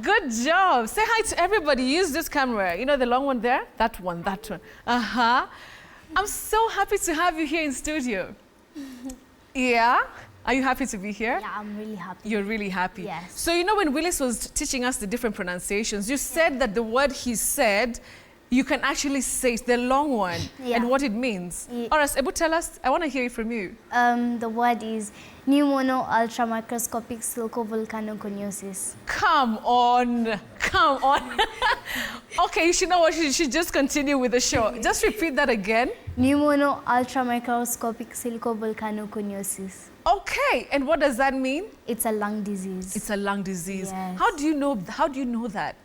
Good job. Say hi to everybody. Use this camera. You know the long one there? That one, that one. I'm so happy to have you here in studio. Yeah? Are you happy to be here? Yeah, I'm really happy. You're really happy? Yes. So you know when Willis was teaching us the different pronunciations, you said that the word he said, you can actually say the long one and what it means. Yeah. All right, Ebu, tell us. I want to hear it from you. The word is pneumono ultramicroscopic silicovolcanoconiosis. Come on. Come on. Okay, you should know what, you should just continue with the show. Just repeat that again. Pneumono ultramicroscopic silicovolcanoconiosis. Okay, and what does that mean? It's a lung disease. It's a lung disease. Yes. How do you know that?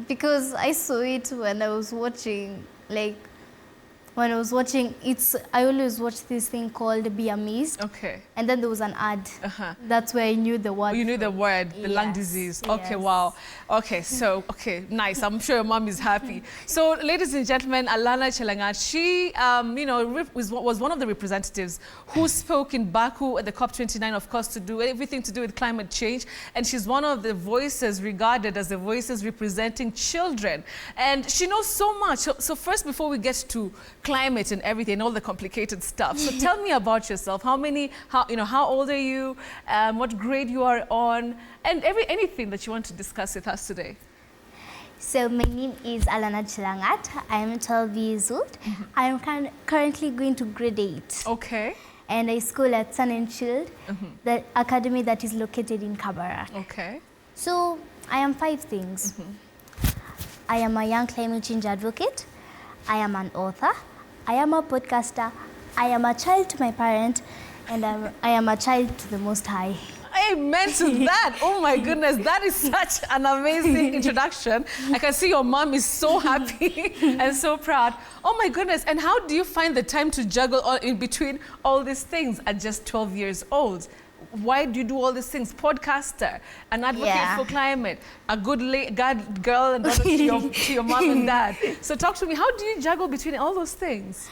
Because I saw it when I was watching, I always watch this thing called Be Amazed. Okay. And then there was an ad. That's where I knew the word. Oh, you knew the word, the lung disease. Okay, Yes. wow. Okay, so, okay, nice. I'm sure your mom is happy. So, ladies and gentlemen, Alana Chelangat, she, you know, was one of the representatives who spoke in Baku at the COP29, of course, to do everything to do with climate change. And she's one of the voices regarded as the voices representing children. And she knows so much. So first, before we get to climate and everything, all the complicated stuff. So tell me about yourself. How old are you? What grade you are on? And anything that you want to discuss with us today. So my name is Alana Chelangat. I am 12 years old. I am currently going to grade 8. Okay. And I school at Sun and Shield, the academy that is located in Kabarak. Okay. So I am 5 things. I am a young climate change advocate. I am an author. I am a podcaster. I am a child to my parent. And I am a child to the Most High. Amen to that. Oh my goodness, that is such an amazing introduction. I can see your mom is so happy and so proud. Oh my goodness, and how do you find the time to juggle all in between all these things at just 12 years old? Why do you do all these things? Podcaster, an advocate for climate, a good girl and daughter to your mom and dad. So talk to me, how do you juggle between all those things?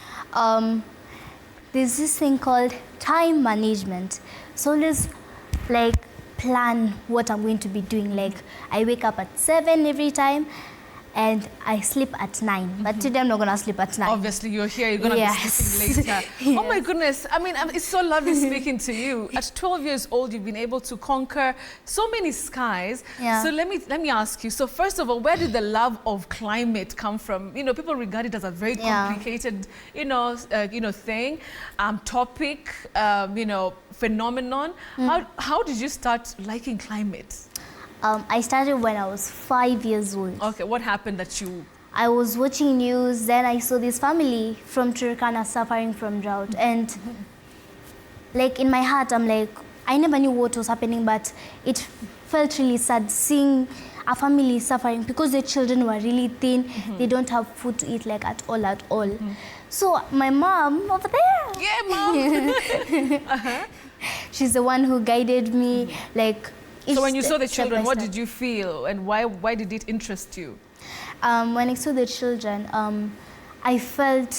There's this thing called time management. So let's plan what I'm going to be doing. I wake up at 7 every time and I sleep at 9. But today I'm not gonna sleep at 9. Obviously you're here, you're gonna be sleeping later. Oh my goodness, I mean, it's so lovely speaking to you. At 12 years old, you've been able to conquer so many skies. So let me ask you, so first of all, where did the love of climate come from? You know, people regard it as a very complicated, thing, topic, phenomenon. How did you start liking climate? I started when I was 5 years old. Okay, what happened that you... I was watching news, then I saw this family from Turkana suffering from drought. And in my heart, I'm like, I never knew what was happening, but it felt really sad seeing a family suffering because the children were really thin. They don't have food to eat at all. So my mom over there. Yeah, mom. She's the one who guided me. So when you saw the children, what did you feel and why did it interest you? When I saw the children, I felt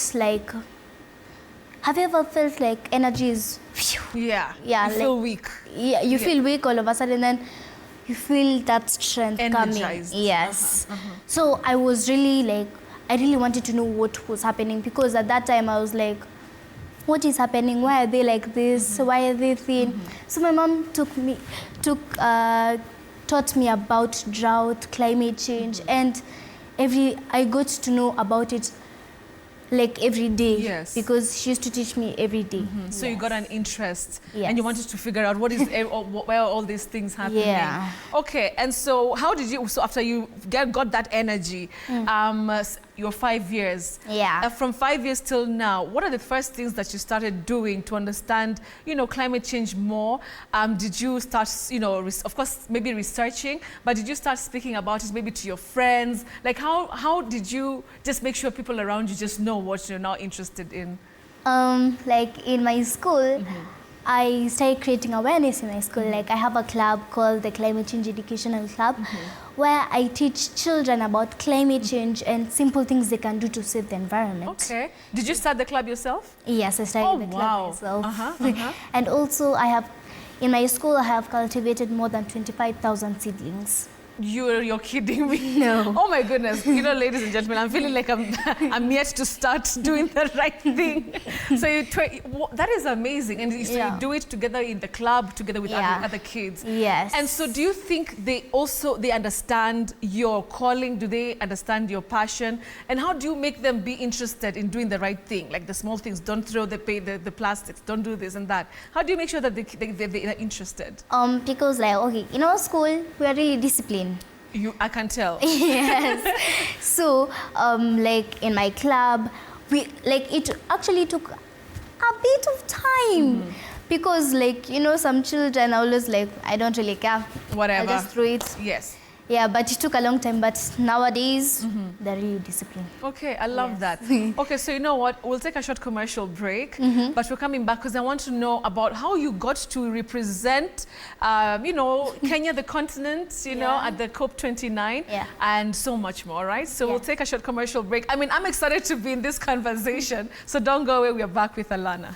have you ever felt like energy is... Yeah, you feel weak. Yeah, you feel weak all of a sudden, then you feel that strength energized. Coming. Yes. So I was really I really wanted to know what was happening because at that time I was like, what is happening? Why are they like this? Why are they thin? So my mom taught me about drought, climate change, and I got to know about it every day because she used to teach me every day. So you got an interest and you wanted to figure out where are all these things happening. Yeah. Okay, and so how did you, so after you got that energy, your 5 years. Yeah. From 5 years till now, what are the first things that you started doing to understand, climate change more? Did you start, of course, maybe researching, but did you start speaking about it maybe to your friends? How did you just make sure people around you just know what you're now interested in? In my school, I started creating awareness in my school. I have a club called the Climate Change Educational Club, where I teach children about climate change and simple things they can do to save the environment. Okay. Did you start the club yourself? Yes, I started the club myself. And also in my school, I have cultivated more than 25,000 seedlings. You're kidding me. No. Oh my goodness. You know, ladies and gentlemen, I'm feeling like I'm yet to start doing the right thing. So that is amazing. And so you do it together in the club, together with other kids. Yes. And so do you think they understand your calling? Do they understand your passion? And how do you make them be interested in doing the right thing? Like the small things, don't throw the plastics, don't do this and that. How do you make sure that they are interested? Because like, okay, in our school, we are really disciplined. I can tell. Yes. So, like in my club, it actually took a bit of time. Because like, you know, some children are always like, I don't really care. Whatever. I'll just throw it. Yes. Yeah, but it took a long time. But nowadays, they're really disciplined. Okay, I love that. Okay, so you know what? We'll take a short commercial break, but we're coming back because I want to know about how you got to represent, you know, Kenya, the continent, you know, at the COP29, and so much more, right? So we'll take a short commercial break. I mean, I'm excited to be in this conversation, so don't go away. We are back with Alana.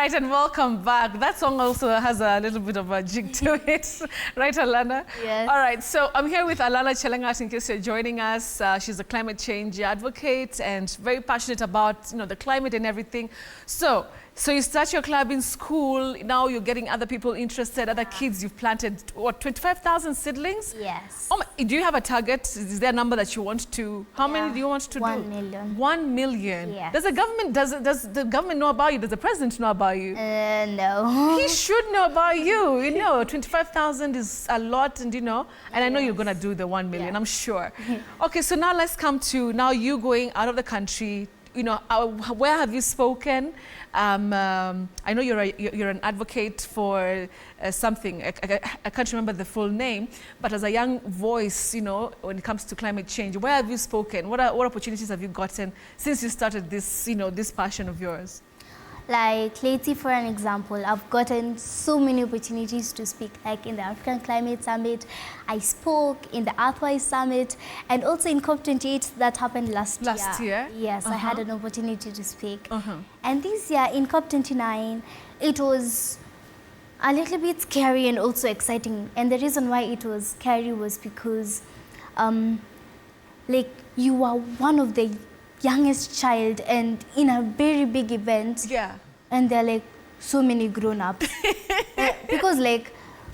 right, and welcome back. That song also has a little bit of a jig to it. Right, Alana? Yes. All right, so I'm here with Alana Chelangat, in case you're joining us. She's a climate change advocate and very passionate about, the climate and everything. So you start your club in school. Now you're getting other people interested, other kids. You've planted, what, 25,000 seedlings? Yes. Oh my, do you have a target? Is there a number that you want to, how many do you want to 1 do? 1 million. 1 million? Yes. Does the government know about you? Does the president know about you? No. He should know about you. 25,000 is a lot, and and I know you're gonna do the 1 million. I'm sure. Okay, so now let's come to you going out of the country. Where have you spoken? I know you're an advocate for something. I can't remember the full name, but as a young voice, when it comes to climate change, where have you spoken? What opportunities have you gotten since you started this, this passion of yours? Like lately, for an example, I've gotten so many opportunities to speak, like in the African Climate Summit. I spoke in the Earthwise Summit, and also in COP28 that happened last year. Last year? Yes, I had an opportunity to speak. And this year in COP29, it was a little bit scary and also exciting. And the reason why it was scary was because, you are one of the youngest child and in a very big event. Yeah. And there are so many grown-ups. Because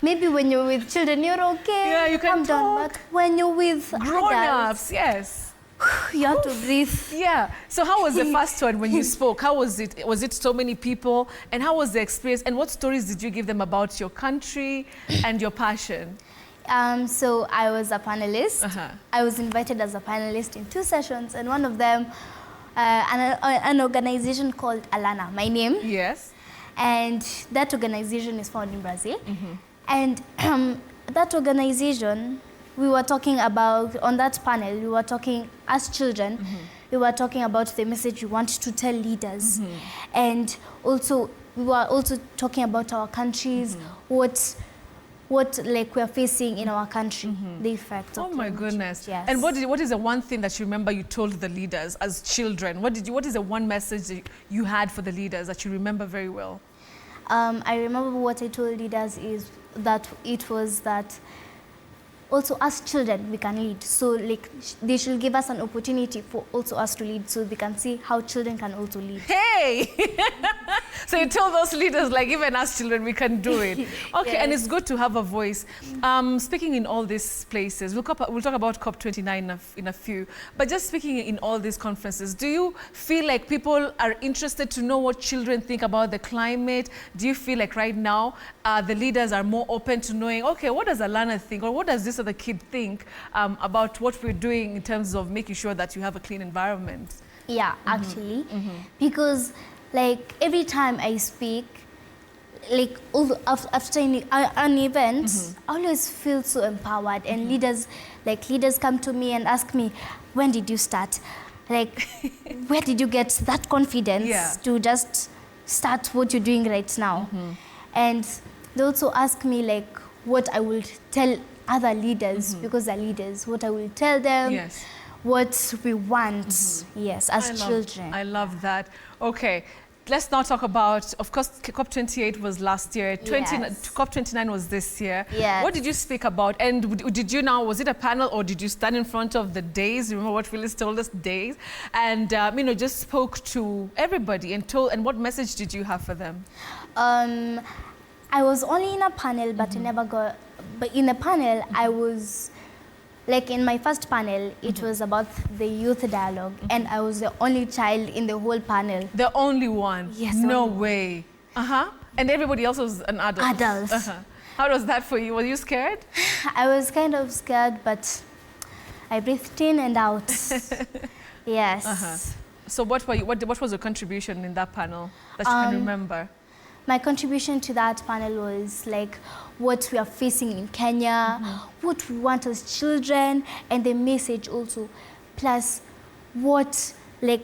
maybe when you're with children, you're okay. Yeah, you can calm down. But when you're with grown-ups, yes. You have to breathe. Yeah. So how was the first one when you spoke? How was it? Was it so many people? And how was the experience? And what stories did you give them about your country and your passion? So I was a panelist. I was invited as a panelist in 2 sessions, and one of them, an organization called Alana, my name. Yes. And that organization is found in Brazil. And that organization, we were talking about, on that panel, we were talking, as children, we were talking about the message we want to tell leaders. And also, we were also talking about our countries, what like we're facing in our country, the effect of Oh my goodness. change. Yes. And what is the one thing that you remember you told the leaders as children? What is the one message that you had for the leaders that you remember very well? I remember what I told leaders is that it was that also as children we can lead. So like they should give us an opportunity for also us to lead, so we can see how children can also lead. Hey! So you tell those leaders, like, even as children, we can do it. Okay, Yes. and it's good to have a voice. Speaking in all these places, we'll talk about COP29 in a few, but just speaking in all these conferences, do you feel like people are interested to know what children think about the climate? Do you feel like right now the leaders are more open to knowing, okay, what does Alana think, or what does this other kid think about what we're doing in terms of making sure that you have a clean environment? Yeah, actually, because like every time I speak, like after an event, I always feel so empowered, and leaders come to me and ask me, when did you start? Like, where did you get that confidence to just start what you're doing right now? And they also ask me like what I will tell other leaders, because they're leaders, what I will tell them, what we want, as children. I love that. Okay. Let's now talk about, of course, COP28 was last year, COP29 was this year. Yes. What did you speak about? And was it a panel, or did you stand in front of the days? Remember what Phyllis told us, days? And, just spoke to everybody and what message did you have for them? I was only in a panel, but I never got, but in a panel, I was, like in my first panel, it was about the youth dialogue, and I was the only child in the whole panel. The only one? Yes. No way. And everybody else was an adult? Adults. How was that for you? Were you scared? I was kind of scared, but I breathed in and out. Yes. So what was your contribution in that panel that you can remember? My contribution to that panel was like what we are facing in Kenya, what we want as children, and the message also. Plus, okay,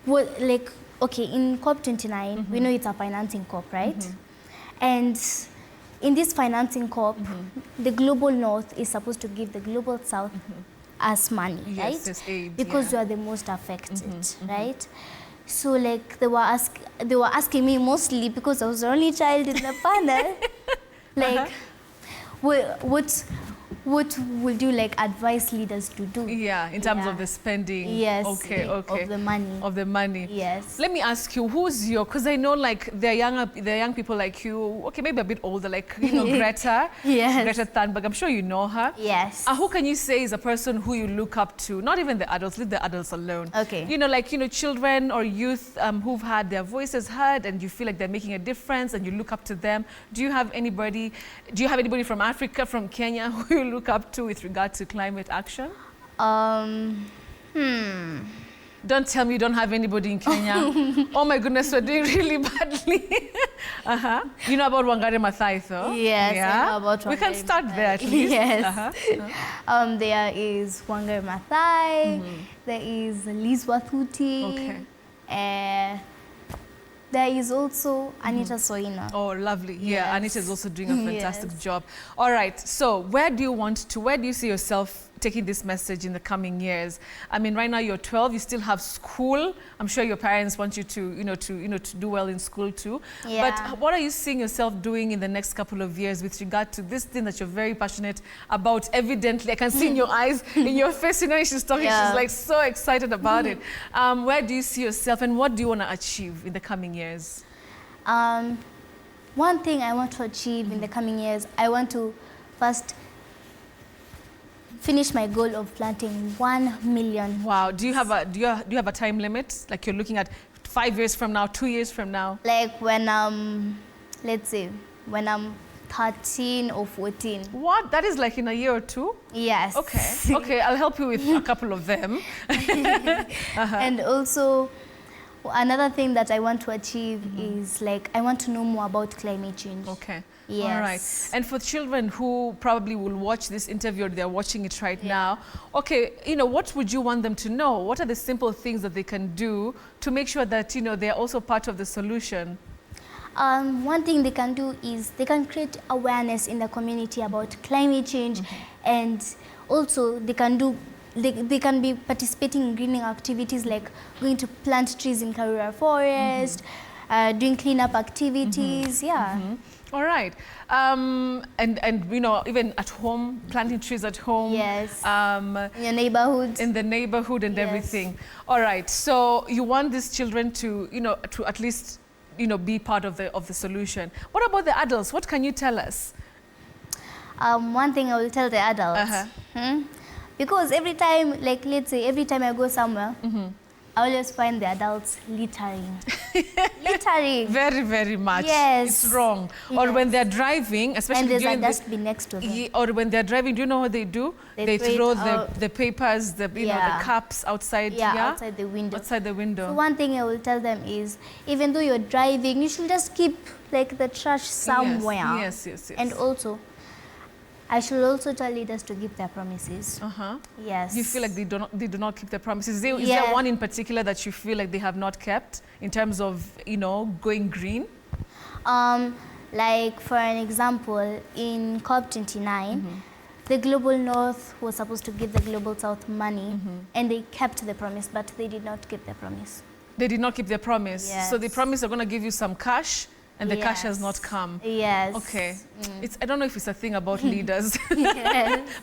in COP29, we know it's a financing COP, right? And in this financing COP, the global north is supposed to give the global south us money, right? Yes, aid, because we are the most affected, right? So like they were asking me mostly because I was the only child in the panel, like what would you like advise leaders to do? Yeah, in terms of the spending. Yes. Okay. Of the money. Of the money. Yes. Let me ask you, because I know like there are young people like you, okay, maybe a bit older, like, Greta. Yes. Greta Thunberg, I'm sure you know her. Yes. Who can you say is a person who you look up to? Not even the adults, leave the adults alone. Okay. Children or youth who've had their voices heard and you feel like they're making a difference and you look up to them. Do you have anybody from Africa, from Kenya, who you look up to with regard to climate action? Don't tell me you don't have anybody in Kenya. Oh my goodness, we're doing really badly. You know about Wangari Maathai, though? Yes, I know about Wangari. We can start there at least. Yes. There is Wangari Maathai. There is Liz Wathuti. Okay. There is also Anita Soina. Oh, lovely. Yes. Yeah, Anita is also doing a fantastic job. All right, so where do you see yourself taking this message in the coming years? I mean, right now you're 12, you still have school. I'm sure your parents want you to, to do well in school too. Yeah. But what are you seeing yourself doing in the next couple of years with regard to this thing that you're very passionate about? Evidently, I can see in your eyes, in your face, she's talking, she's like so excited about it. Where do you see yourself and what do you want to achieve in the coming years? One thing I want to achieve in the coming years, I want to first finish my goal of planting 1 million. Wow. Do you have a time limit? Like you're looking at 5 years from now, 2 years from now? Like when let's say when I'm 13 or 14. What? That is like in a year or two? Yes. Okay. Okay, I'll help you with a couple of them. And also, another thing that I want to achieve is like, I want to know more about climate change. Okay. Yes. All right. And for children who probably will watch this interview or they're watching it right now, okay, you know, what would you want them to know? What are the simple things that they can do to make sure that, you know, they're also part of the solution? One thing they can do is they can create awareness in the community about climate change, and also they can do they can be participating in greening activities like going to plant trees in Karura Forest, doing cleanup activities. All right. And you know, even at home, planting trees at home. Yes. In your neighborhood. In the neighborhood and everything. All right. So you want these children to, you know, to at least, you know, be part of the solution. What about the adults? What can you tell us? One thing I will tell the adults. Because every time, like let's say, every time I go somewhere, I always find the adults littering. Littering. Very, very much. Yes. It's wrong. Yes. Or when they're driving, especially and there's during a dustbin next to them. or when they're driving, do you know what they do? They throw the papers, the you know, the cups outside. Outside the window. Outside the window. So one thing I will tell them is, even though you're driving, you should just keep like the trash somewhere. Yes. And also, I should also tell leaders to keep their promises. Yes. You feel like they do not keep their promises. Is there one in particular that you feel like they have not kept in terms of, you know, going green? Like for an example, in COP29, the Global North was supposed to give the Global South money, and they kept the promise, but they did not keep the promise. They did not keep their promise. Yes. So they promised they're going to give you some cash, and the cash has not come. Yes. Okay. I don't know if it's a thing about leaders,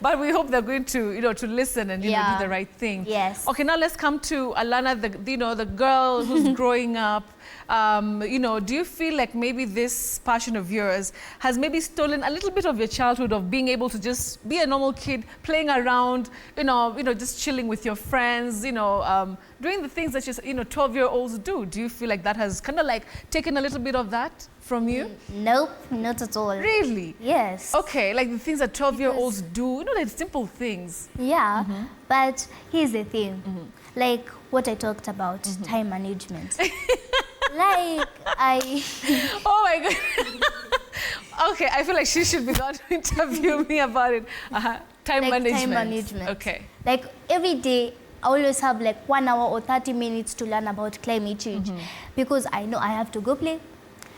but we hope they're going to, you know, to listen and, you know, do the right thing. Yes. Okay, now let's come to Alana, the girl who's growing up. You know, do you feel like maybe this passion of yours has maybe stolen a little bit of your childhood of being able to just be a normal kid, playing around, you know, just chilling with your friends, you know, doing the things that just, you know, 12-year-olds do? Do you feel like that has kind of like taken a little bit of that from you? Nope, not at all. Really? Yes. Okay, like the things that 12-year-olds do, you know, like simple things. Yeah, but here's the thing, like what I talked about, time management. Like Oh my God. Okay, I feel like she should be the one to interview me about it. Time management. Time management. Okay. Like every day, I always have like 1 hour or 30 minutes to learn about climate change, because I know I have to go play,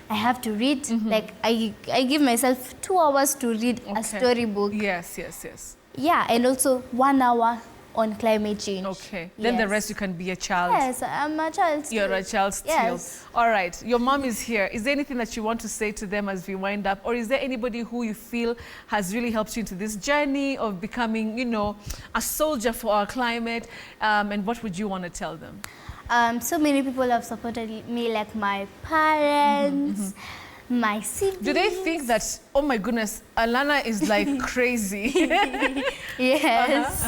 I have to read. Like I give myself 2 hours to read a storybook. Yes. Yeah, and also 1 hour on climate change. Okay. Then the rest you can be a child. Yes, I'm a child still. You're a child still. Yes. All right. Your mom is here. Is there anything that you want to say to them as we wind up? Or is there anybody who you feel has really helped you into this journey of becoming, you know, a soldier for our climate? And what would you want to tell them? So many people have supported me, like my parents, my siblings. Do they think that, oh my goodness, Alana is like crazy? Yes.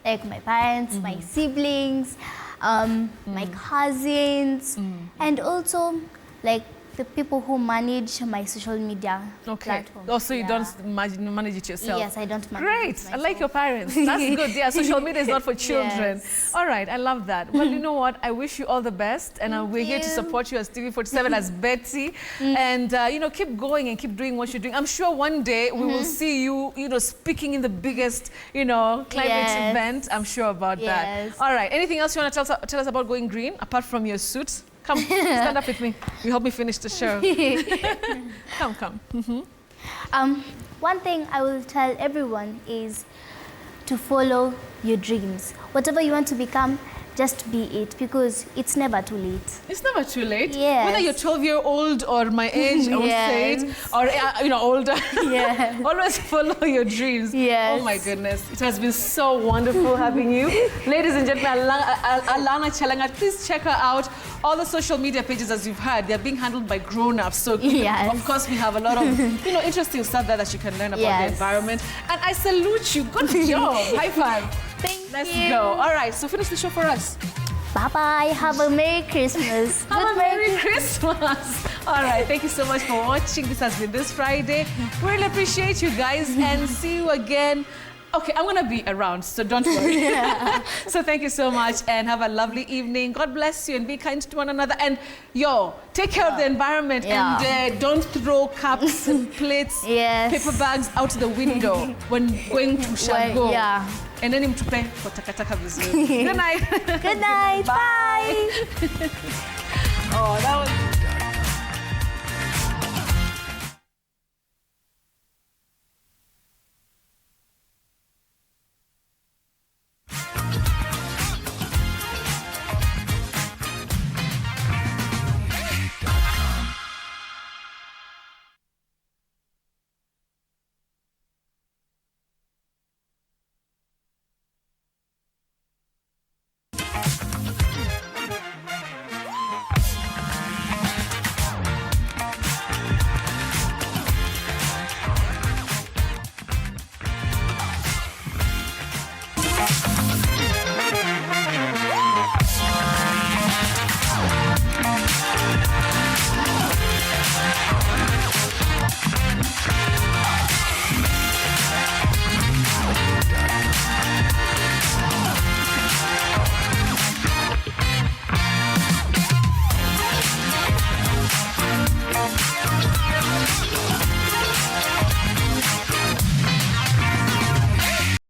Like my parents, my siblings, my cousins, and also like the people who manage my social media platforms. Also, you don't manage it yourself? Yes, I don't manage Great. it myself. I like your parents. That's good. Yeah, social media is not for children. Yes. All right, I love that. Well, you know what? I wish you all the best, and we're here to support you as TV47, as Betty. And, you know, keep going and keep doing what you're doing. I'm sure one day we will see you, you know, speaking in the biggest, you know, climate event. I'm sure about that. All right. Anything else you want to tell us about going green, apart from your suit? Come, stand up with me. You help me finish the show. Come. One thing I will tell everyone is to follow your dreams. Whatever you want to become, just be it, because it's never too late. It's never too late. Yes. Whether you're 12-year-old or my age, I would say it, or you know, older. Yes. Always follow your dreams. Yes. Oh my goodness, it has been so wonderful having you, ladies and gentlemen. Alana Chelangat, please check her out. All the social media pages, as you've heard, they're being handled by grown-ups. So of course, we have a lot of interesting stuff there that you can learn about the environment. And I salute you. Good job. High five. Thank you. Let's go. All right, so finish the show for us. Bye-bye. Have a Merry Christmas. Have a Merry Christmas. All right. Thank you so much for watching. This has been This Friday. Really appreciate you guys and see you again. Okay, I'm going to be around, so don't worry. Yeah. So thank you so much and have a lovely evening. God bless you and be kind to one another. And take care of the environment and don't throw cups and plates, paper bags out the window when going to Shago. Yeah. And then to play for takataka vizuri. Good night. Good night. Bye. Oh, that was...